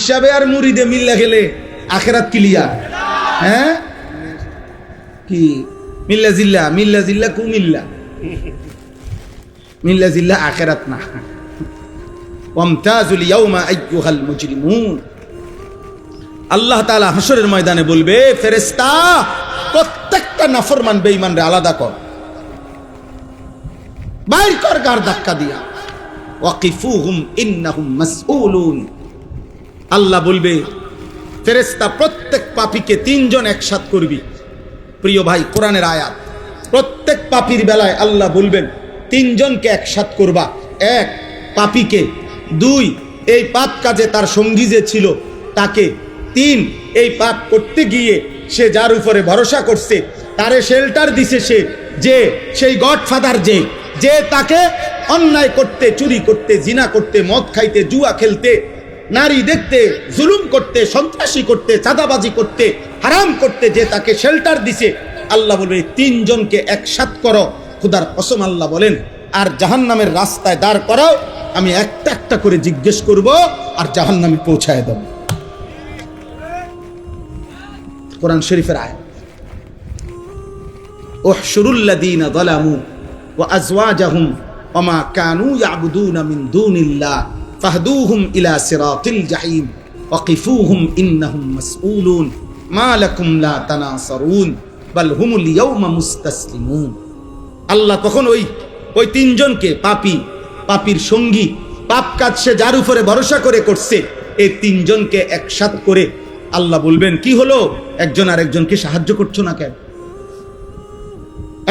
সাহেব আর মুরিদে মিল্লা গেলে আখেরাত ক্লিয়ার। হ্যাঁ কি মিল্লা জিল্লা কুমিল্লা, মিল্লা জিল্লা আখেরাত না। ওয়ামতাজুল ইয়াউমা আইয়ুহাল মুজরিমুন। আল্লাহ তাআলা হাশরের ময়দানে বলবে, ফেরেশতা প্রত্যেকটা নাফরমান বেঈমানরে আলাদা কর, বাইর কর গার ধাক্কা দিয়া। ওয়াকিফুহুম ইন্নাহুম মাসউলুন। আল্লাহ বলবে, ফেরেশতা প্রত্যেক পাপীকে তিনজন একসাথ করবি। প্রিয় ভাই, কোরআনের আয়াত। প্রত্যেক পাপীর বেলায় আল্লাহ বলবেন তিনজনকে একসাথ করবা। এক, পাপীকে। দুই, এই পাপ কাজে তার সঙ্গী যে ছিল তাকে। তিন, এই পাপ করতে গিয়ে সে যার উপরে ভরসা করছে, তারে শেল্টার দিছে সে, যে সেই গডফাদার যে তাকে অন্যায় করতে, চুরি করতে, জিনা করতে, মদ খাইতে, জুয়া খেলতে, নারী দেখতে, জুলুম করতে, সন্ত্রাসী করতে, চাঁদাবাজি করতে, হারাম করতে যে তাকে শেল্টার দিছে। আল্লাহ বলবে তিনজনকে একসাথ করো। খুদার কসম আল্লাহ বলেন, আর জাহান্নামের রাস্তায় দাঁড় করাও, আমি একটা একটা করে জিজ্ঞেস করব আর জাহান্নামে পৌঁছায় দেব। কোরআন শরীফের আয়াত। উহশুরুল্লাযীনা যালামু ওয়া আযওয়াজাহুম ওয়া মা কানু ইয়াবুদুনা মিন দুনিল্লাহ ফাহদুহুম ইলা সিরাতিল জাহিম ওয়াকিফুহুম ইন্নাহুম মাসউলুন মা লাকুম লা তানাসারুন বাল হুমুল ইয়াওমা মুস্তাসলিমুন। আল্লাহ তখন ওই তিনজনকে, পাপীর সঙ্গী, পাপ কাজ সে যার উপরে ভরসা করে করছে, এই তিনজনকে একসাথ করে আল্লাহ বলবেন, কি হলো, একজন আরেকজনকে সাহায্য করছো না কেন?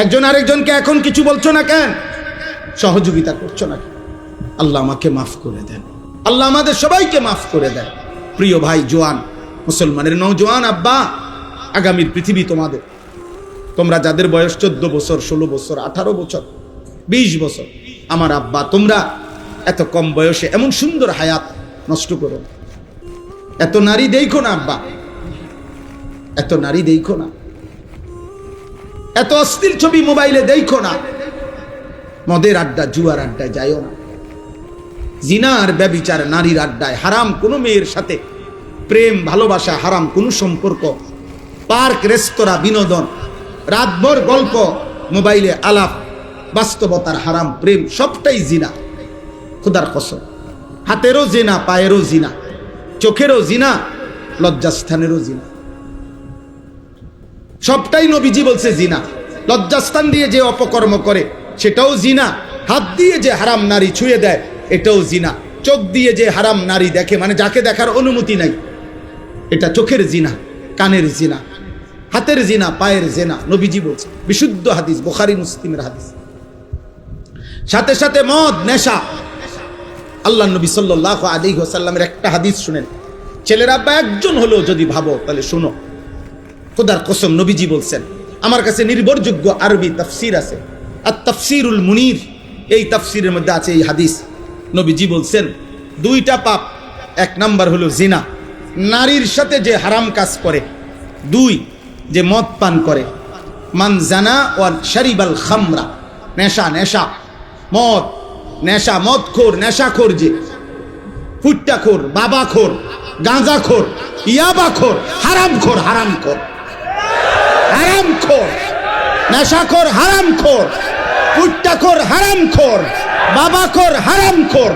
একজন আরেকজনকে এখন কিছু বলছো না কেন? সহযোগিতা করছো না কেন? আল্লাহ আমাকে মাফ করে দেন, আল্লাহ আমাদের সবাইকে মাফ করে দেন। প্রিয় ভাই, জোয়ান মুসলমানের নওজোয়ান আব্বা, আগামীর পৃথিবী তোমাদের। তোমরা যাদের বয়স 14 বছর, 16 বছর, 18 বছর, 20 বছর, আমার আব্বা, তোমরা এত কম বয়সে এমন সুন্দর হায়াত নষ্ট করো। এত নারী দেখো না আব্বা, এত নারী দেখো না, এত অশ্লীল ছবি মোবাইলে দেখো না, মদের আড্ডা, জুয়ার আড্ডায় যাইও না, জিনার ব্যভিচার, নারীর আড্ডায়, হারাম কোনো মেয়ের সাথে প্রেম ভালোবাসা, হারাম কোনো সম্পর্ক, পার্ক রেস্তোরাঁ বিনোদন, রাতভর গল্প, মোবাইলে আলাপ, বাস্তবতার হারাম প্রেম, সবটাই জিনা। খুদার কসম, হাতেরও জিনা, পায়েরও জিনা, চোখেরও জিনা, লজ্জাস্থানেরও জিনা, সবটাই নবীজি বলছে জিনা। লজ্জাস্থান দিয়ে যে অপকর্ম করে সেটাও জিনা, হাত দিয়ে যে হারাম নারী ছুঁয়ে দেয় এটাও জিনা, চোখ দিয়ে যে হারাম নারী দেখে, মানে যাকে দেখার অনুমতি নাই, এটা চোখের জিনা, কানের জিনা, হাতের জিনা, পায়ের জিনা। নবীজি বলছে, বিশুদ্ধ হাদিস, বুখারী মুসলিমের হাদিস। সাথে সাথে মদ, নেশা। আল্লাহ নবী সাল্লাল্লাহু আলাইহি ওয়াসাল্লামের একটা হাদিস শুনেন, ছেলের আব্বা একজন হলেও যদি ভাবো তাহলে শুনো। খোদার কসম, নবীজি বলছেন, আমার কাছে নির্ভরযোগ্য আরবি তাফসীর আছে, আর তাফসীরুল মুনির, এই তাফসীরের মধ্যে আছে এই হাদিস। নবীজি বলছেন, দুইটা পাপ, এক নাম্বার হলো জিনা, নারীর সাথে যে হারাম কাজ করে। দুই, যে মদ পান করে। মান জানা ওয়া শারিবাল খামরা, নেশা, মদ, নেশা, মদখোর, নেশাখোর, যে ফুট্টাখোর, বাবাখোর, গাঁজাখোর, ইয়াবাখোর, হারামখোর, নেশাখোর, হারামখোর, ফুট্টাখোর, হারামখোর, বাবাখোর, হারামখোর।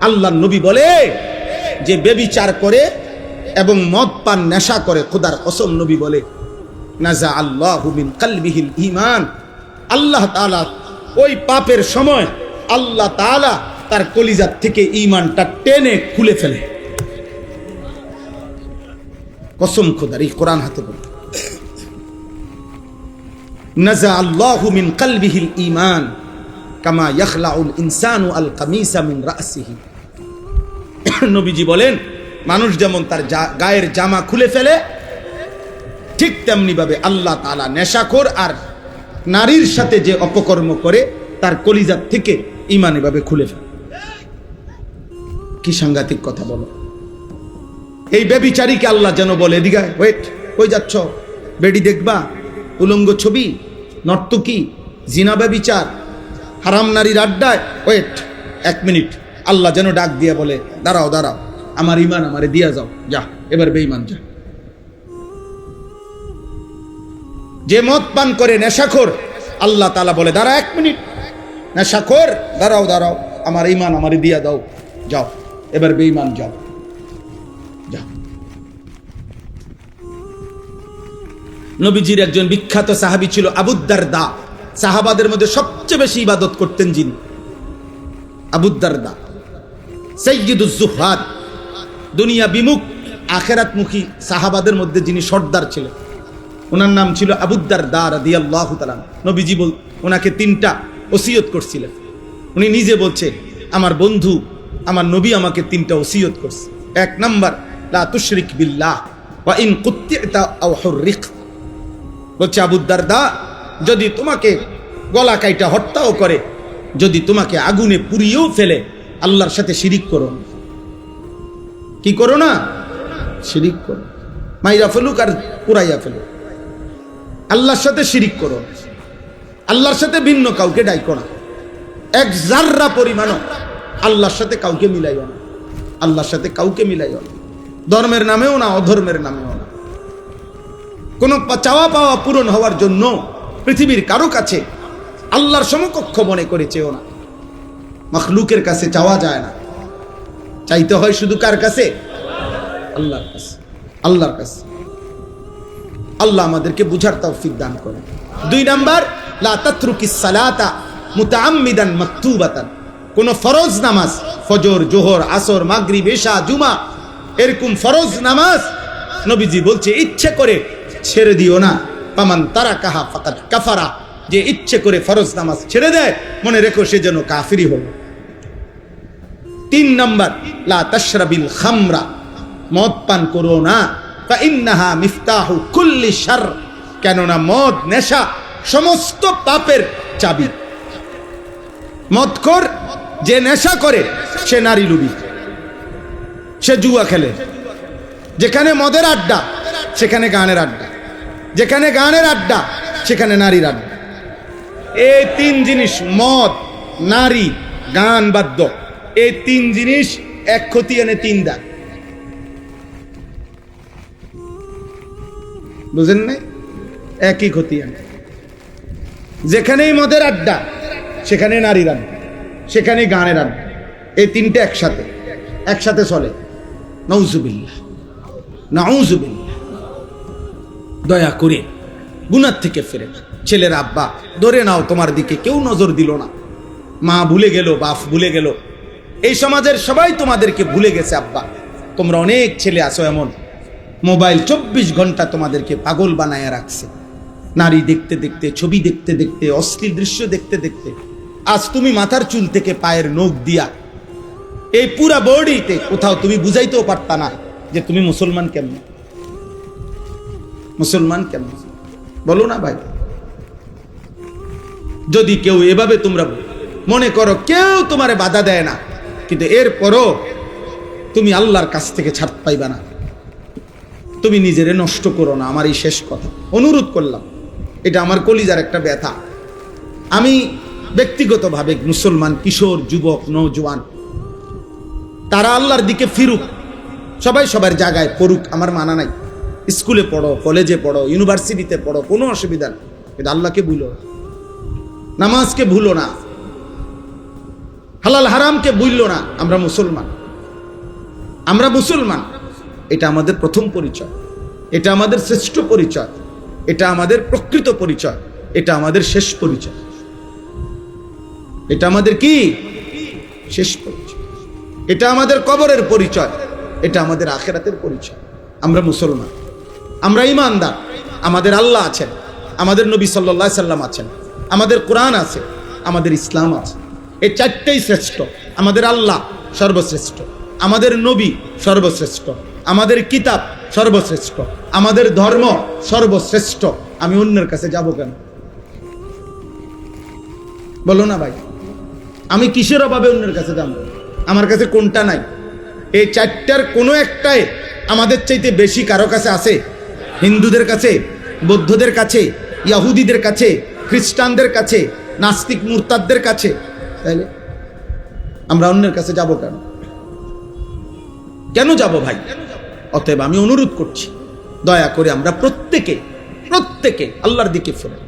আল্লাহ নবী বলে, যে বেবিচার করে এবং মদ পান, নেশা করে, খোদার কসম নবী বলে, নাজা আল্লাহু মিন কলবিহিল ঈমান, আল্লাহ তাআলা ওই পাপের সময় আল্লাহ তাআলা তার কলিজার থেকে ঈমানটা টেনে খুলে ফেলে। কসম খোদার, এই কোরআন হাতে বলে, নাজা আল্লাহু মিন কলবিহিল ঈমান কামা ইয়াখলাউল ইনসানু আল কামিসা মিন রাসিহি। নবীজি বলেন, মানুষ যেমন তার গায়ের জামা খুলে ফেলে, ঠিক তেমনি ভাবে আল্লাহ তাআলা নেশাখোর আর নারীর সাথে যে অপকর্ম করে তার কলিজার থেকে ঈমান এভাবে খুলে ফেলে। কি সাংঘাতিক কথা বলো। এই ব্যভিচারীকে আল্লাহ যেন বলে, এদিকে ওয়েট, কই যাচ্ছ, বেডি দেখবা, উলঙ্গ ছবি, নর্তকী, জিনা, ব্যভিচার, হারাম নারীর আড্ডায়, ওয়েট 1 মিনিট, আল্লাহ যেন ডাক দিয়ে বলে, দাঁড়াও দাঁড়াও, আমার ইমান আমারে দিয়া যাও, যা এবার বেঈমান যা। যে মদ পান করে নেশাখোর, আল্লাহ তাআলা বলে, দাঁড়া 1 মিনিট, নেশাখোর দাঁড়াও দাঁড়াও, আমার ইমান আমারে দিয়া দাও, যাও এবার বেঈমান যাও, যাও। নবীজির একজন বিখ্যাত সাহাবী ছিল আবু দারদা। সাহাবাদের মধ্যে সবচেয়ে বেশি ইবাদত করতেন যিনি, আবু দারদা, সাইয়্যিদুজ যুহাদ, দুনিয়া বিমুখ আখিরাতমুখী সাহাবাদের মধ্যে যিনি সর্দার ছিলেন। ওনার নাম ছিল আবু দারদা রাদিয়াল্লাহু তাআলা। নবীজি ওনাকে 3টা ওসিয়ত করছিলেন। উনি নিজে বলছে, আমার বন্ধু আমার নবী আমাকে 3টা ওসিয়ত করছে। 1 নাম্বার, লা তুশরিক বিল্লাহ ওয়া ইন কুত্তি'তা আও হুররিক। বলছে, আবু দারদা, যদি তোমাকে গলা কাইটা হত্যাও করে, যদি তোমাকে আগুনে পুড়িয়েও ফেলে, আল্লাহর সাথে শিরিক করো না। কি করো না? শিরিক করো। মাইরা ফেলুক আর পুরাইয়া ফেলুক, আল্লাহর সাথে শিরিক করো। আল্লাহর সাথে ভিন্ন কাউকে ডাইকো না। 1 জাররা পরিমাণও আল্লাহর সাথে কাউকে মিলাইও না। আল্লাহর সাথে কাউকে মিলাইও না, ধর্মের নামেও না, অধর্মের নামেও না। কোন চাওয়া পাওয়া পূরণ হওয়ার জন্য পৃথিবীর কারো কাছে আল্লাহর সমকক্ষ মনে করে চেও না। মাখলুকের কাছে চাওয়া যায় না, চাইতে হয় শুধু কার কাছে? আল্লাহর কাছে। আল্লাহর কাছে। আল্লাহ আমাদেরকে বুঝার তৌফিক দান করেন। 2 নাম্বার, লা তাতরুকিস সালাতা মুতাআম্মিদান মাকতুবাতান। কোন ফরজ নামাজ, ফজর, জোহর, আসর, মাগরিব, ইশা, জুমা, এরকম ফরজ নামাজ নবীজি বলছে ইচ্ছে করে ছেড়ে দিও না। ফামান তারাকাহা ফাকাদ কাফারা। যে ইচ্ছে করে ফরজ নামাজ ছেড়ে দেয়, মনে রেখো সে যেন কাফিরি হলো। 3 নাম্বার, লা তাশরাবিল খামরা। মদ পান করো না। ফা ইন্নাহা মিফতাহু কুল্লি শার। কেননা মদ, নেশা সমস্ত পাপের চাবি। মদখোর যে নেশা করে সে নারী লুবি, সে জুয়া খেলে। যেখানে মদের আড্ডা সেখানে গানের আড্ডা, যেখানে গানের আড্ডা সেখানে নারীর আড্ডা। এই 3 জিনিস, মদ, নারী, গান, বাদ্য, এই 3 জিনিস এক ক্ষতি এনে 3 দাগ। বুঝেন নাই? একই ক্ষতি আনে। যেখানেই মদের আড্ডা সেখানে নারীর আড্ডা, সেখানে গানের আড্ডা। এই 3টে একসাথে চলে। নাউজুবিল্লাহ, নাউজুবিল্লাহ। দয়া করে গুনাহ থেকে ফিরে। ছেলের আব্বা, ধরে নাও তোমার দিকে কেউ নজর দিল না, মা ভুলে গেল, বাপ ভুলে গেল, এই সমাজের সবাই তোমাদেরকে ভুলে গেছে। আব্বা, তোমরা অনেক ছেলে আছো এমন, মোবাইল 24 ঘন্টা তোমাদেরকে পাগল বানায় রাখছে। নারী দেখতে দেখতে, ছবি দেখতে দেখতে, অশ্লীল দৃশ্য দেখতে দেখতে আজ তুমি মাথার চুল থেকে পায়ের নখ দিয়া এই পুরা বডিতে কোথাও তুমি বুঝাইতেও পারতা না যে তুমি মুসলমান কেমন, মুসলমান কেমন। বলো না ভাই? যদি কেউ এভাবে তোমরা মনে করো কেউ তোমারে বাধা দেয় না, কিন্তু এরপরও তুমি আল্লাহর কাছ থেকে ছাড় পাইবা না। তুমি নিজেরে নষ্ট করো না। আমার এই শেষ কথা, অনুরোধ করলাম, এটা আমার কলিজার একটা ব্যথা। আমি ব্যক্তিগতভাবে মুসলমান কিশোর, যুবক, নওজোয়ান, তারা আল্লাহর দিকে ফিরুক, সবাই সবার জায়গায় পড়ুক, আমার মানা নাই। স্কুলে পড়ো, কলেজে পড়ো, ইউনিভার্সিটিতে পড়ো, কোনো অসুবিধা নেই, কিন্তু আল্লাহকে ভুলো, নামাজকে ভুলো না, হালাল হারামকে ভুললো না। আমরা মুসলমান, আমরা মুসলমান। এটা আমাদের প্রথম পরিচয়, এটা আমাদের শ্রেষ্ঠ পরিচয়, এটা আমাদের প্রকৃত পরিচয়, এটা আমাদের শেষ পরিচয়। এটা আমাদের কি শেষ পরিচয়, এটা আমাদের কবরের পরিচয়, এটা আমাদের আখিরাতের পরিচয়। আমরা মুসলমান, আমরা ঈমানদার। আমাদের আল্লাহ আছেন, আমাদের নবী সাল্লাল্লাহু আলাইহি সাল্লাম আছেন, আমাদের কোরআন আছে, আমাদের ইসলাম আছে। এই 4টেই শ্রেষ্ঠ। আমাদের আল্লাহ সর্বশ্রেষ্ঠ, আমাদের নবী সর্বশ্রেষ্ঠ, আমাদের কিতাব সর্বশ্রেষ্ঠ, আমাদের ধর্ম সর্বশ্রেষ্ঠ। আমি অন্যের কাছে যাব কেন? বলো না ভাই? আমি কিসের অভাবে অন্যের কাছে যাব? আমার কাছে কোনটা নাই? এই 4টার কোনো একটাই আমাদের চাইতে বেশি কারো কাছে আছে? হিন্দুদের কাছে, বৌদ্ধদের কাছে, ইহুদিদের কাছে, খ্রিস্টানদের কাছে, নাস্তিক মুরতাদদের কাছে। তাইলে আমরা অন্যের কাছে যাব কেন? কেন যাব ভাই? অতএব আমি অনুরোধ করছি, দয়া করে আমরা প্রত্যেকে আল্লাহর দিকে ফিরে।